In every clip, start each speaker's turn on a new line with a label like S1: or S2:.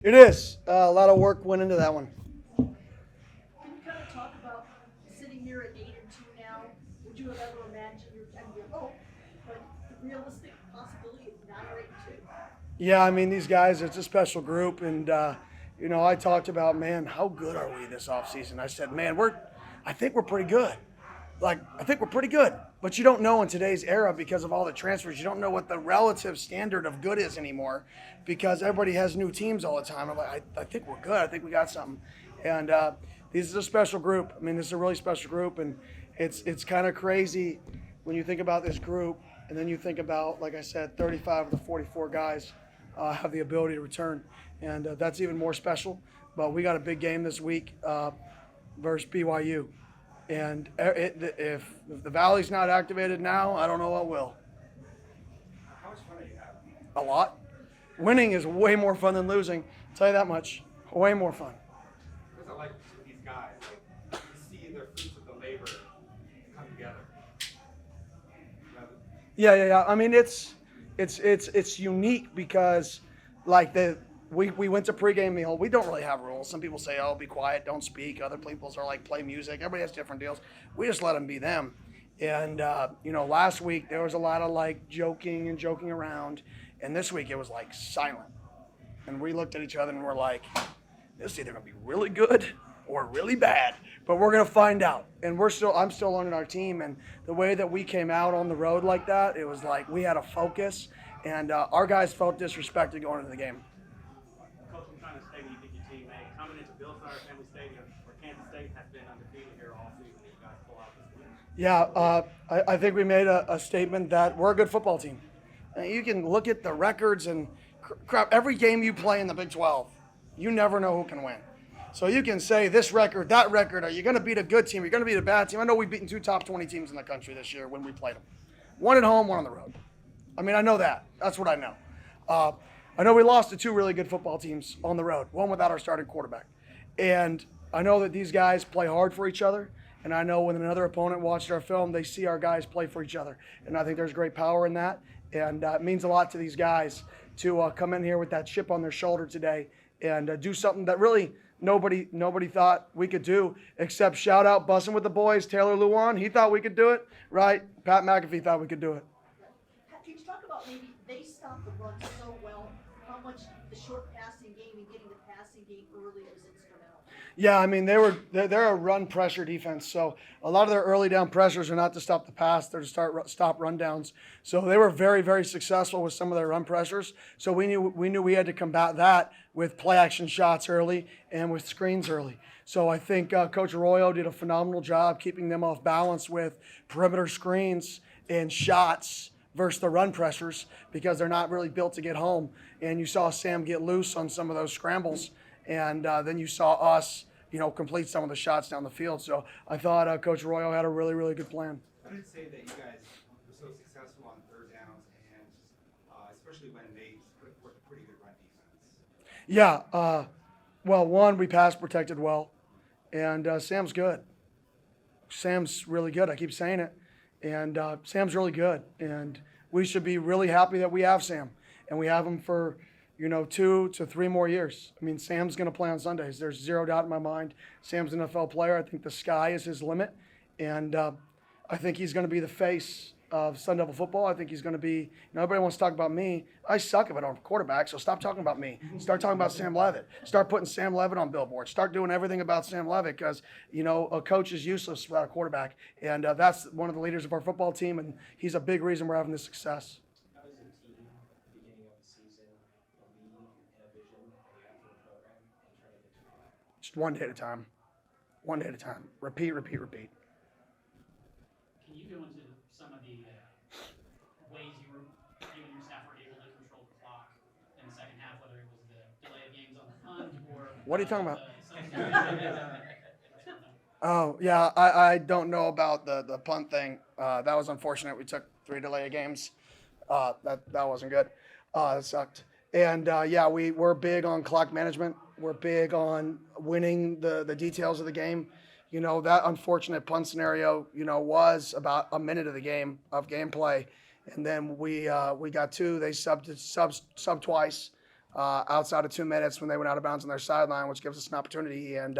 S1: It is. A lot of work went into that one.
S2: Can you kind of talk about sitting here at 8-2 now? Would you have ever imagined your hope, but the realistic possibility of 9 or 8-2?
S1: Yeah, I mean, these guys, it's a special group. And, I talked about, man, how good are we this offseason? I said, man, I think we're pretty good. I think we're pretty good. But you don't know in today's era because of all the transfers. You don't know what the relative standard of good is anymore because everybody has new teams all the time. I'm like, I think we're good. I think we got something. And this is a special group. I mean, this is a really special group. And it's kind of crazy when you think about this group and then you think about, like I said, 35 of the 44 guys have the ability to return. And that's even more special. But we got a big game this week versus BYU. And if the Valley's not activated now, I don't know what will.
S3: How much fun are you having?
S1: A lot. Winning is way more fun than losing. I'll tell you that much. Way more fun.
S3: What is it like with these guys? Like, you see the fruits of the labor come together.
S1: Yeah. I mean, it's unique because like we went to pregame meal. We don't really have rules. Some people say, "Oh, be quiet, don't speak." Other people's are like, "Play music." Everybody has different deals. We just let them be them. And last week there was a lot of like joking around, and this week it was like silent. And we looked at each other and we're like, "This is either gonna be really good or really bad." But we're gonna find out. And I'm still learning our team, and the way that we came out on the road like that, it was like we had a focus, and our guys felt disrespected going into the game.
S4: Coach, what kind of statement you think your team made? Coming into Bill Snyder Family Stadium, where Kansas State has been undefeated here all season, and you guys pull out this win.
S1: Yeah, I think we made a statement that we're a good football team. You can look at the records and crap. Every game you play in the Big 12, you never know who can win. So you can say this record, that record. Are you going to beat a good team? Are you going to beat a bad team? I know we've beaten 2 top 20 teams in the country this year when we played them. One at home, one on the road. I mean, I know that. That's what I know. I know we lost to 2 really good football teams on the road, one without our starting quarterback. And I know that these guys play hard for each other. And I know when another opponent watched our film, they see our guys play for each other. And I think there's great power in that. And it means a lot to these guys to come in here with that chip on their shoulder today and do something that really nobody thought we could do, except shout out Bussin' with the Boys, Taylor Luan. He thought we could do it, right? Pat McAfee thought we could do it.
S2: Can you talk about maybe they stopped the run so well, how much the short passing game and getting the passing game early was instrumental?
S1: Yeah, I mean they're a run pressure defense, so a lot of their early down pressures are not to stop the pass; they're to stop run downs. So they were very very successful with some of their run pressures. So we knew we had to combat that with play action shots early and with screens early. So I think Coach Arroyo did a phenomenal job keeping them off balance with perimeter screens and shots versus the run pressures because they're not really built to get home. And you saw Sam get loose on some of those scrambles. And then you saw us, complete some of the shots down the field. So I thought Coach Arroyo had a really, really good plan.
S3: I did say that you guys were so successful on third downs, and especially when they put forth a pretty good run defense.
S1: Yeah. Well, one, we pass protected well. And Sam's good. Sam's really good. I keep saying it. And Sam's really good. And we should be really happy that we have Sam. And we have him for 2 to 3 more years. I mean, Sam's going to play on Sundays. There's zero doubt in my mind. Sam's an NFL player. I think the sky is his limit. And I think he's going to be the face of Sun Devil football. I think he's going to be, everybody wants to talk about me. I suck if I don't have a quarterback, so stop talking about me. Start talking about Sam Levitt. Start putting Sam Levitt on billboards. Start doing everything about Sam Levitt because, a coach is useless without a quarterback. And that's one of the leaders of our football team, and he's a big reason we're having this success.
S5: How does a team at the beginning of the season believe in a vision and you have for a program and try to get to it?
S1: Just one day at a time. One day at a time. Repeat.
S4: Can you go into some of the ways you and your staff were able to control the clock in the second half, whether it was the delay of games on the punt or
S1: What are you talking about?
S4: substitution?
S1: Oh, yeah, I don't know about the punt thing. That was unfortunate. We took 3 delay of games. That wasn't good. It sucked. And, we're big on clock management. We're big on winning the details of the game. That unfortunate punt scenario, was about a minute of the game, of gameplay. And then we got 2. They subbed twice. outside of 2 minutes when they went out of bounds on their sideline, which gives us an opportunity. And,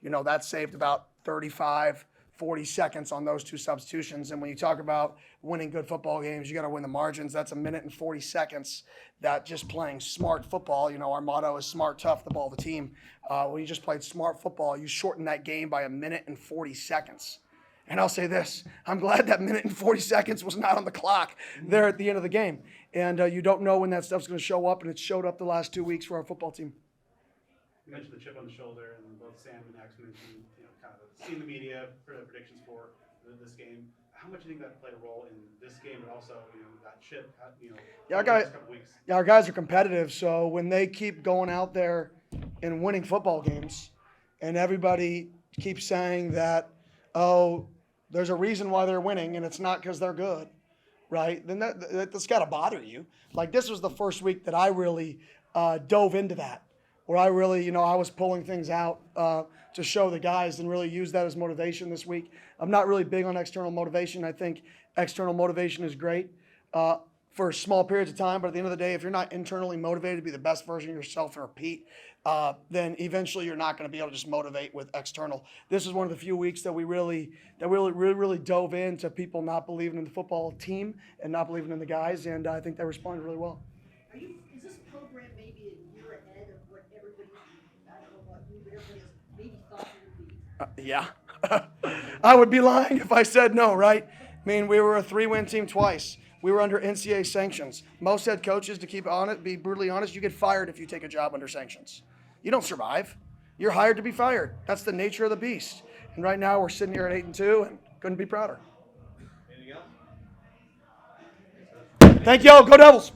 S1: that saved about 35, 40 seconds on those 2 substitutions. And when you talk about winning good football games, you got to win the margins. That's a minute and 40 seconds that just playing smart football. Our motto is smart, tough, the ball, the team. When you just played smart football, you shorten that game by a minute and 40 seconds. And I'll say this, I'm glad that minute and 40 seconds was not on the clock there at the end of the game. And you don't know when that stuff's going to show up, and it showed up the last 2 weeks for our football team.
S6: You mentioned the chip on the shoulder, and both Sam and X mentioned, kind of seeing the media for the predictions for this game. How much do you think that played a role in this game, but also, that chip,
S1: Yeah,
S6: the next couple weeks?
S1: Yeah, our guys are competitive, so when they keep going out there and winning football games, and everybody keeps saying that, oh, there's a reason why they're winning, and it's not because they're good, right? Then that's got to bother you. Like, this was the first week that I really dove into that, where I really, I was pulling things out to show the guys and really use that as motivation this week. I'm not really big on external motivation. I think external motivation is great for small periods of time, but at the end of the day, if you're not internally motivated to be the best version of yourself and repeat, then eventually you're not going to be able to just motivate with external. This is one of the few weeks that we really dove into people not believing in the football team and not believing in the guys, and I think they responded really well.
S2: Is this program maybe a year ahead of what everybody, I don't know about you, but everybody else maybe thought it would be?
S1: Yeah. I would be lying if I said no, right? I mean, we were a 3-win team twice. We were under NCAA sanctions. Most head coaches, to keep on it, be brutally honest, you get fired if you take a job under sanctions. You don't survive. You're hired to be fired. That's the nature of the beast. And right now we're sitting here at 8-2 and couldn't be prouder.
S6: Anything else?
S1: Thank y'all. Go Devils.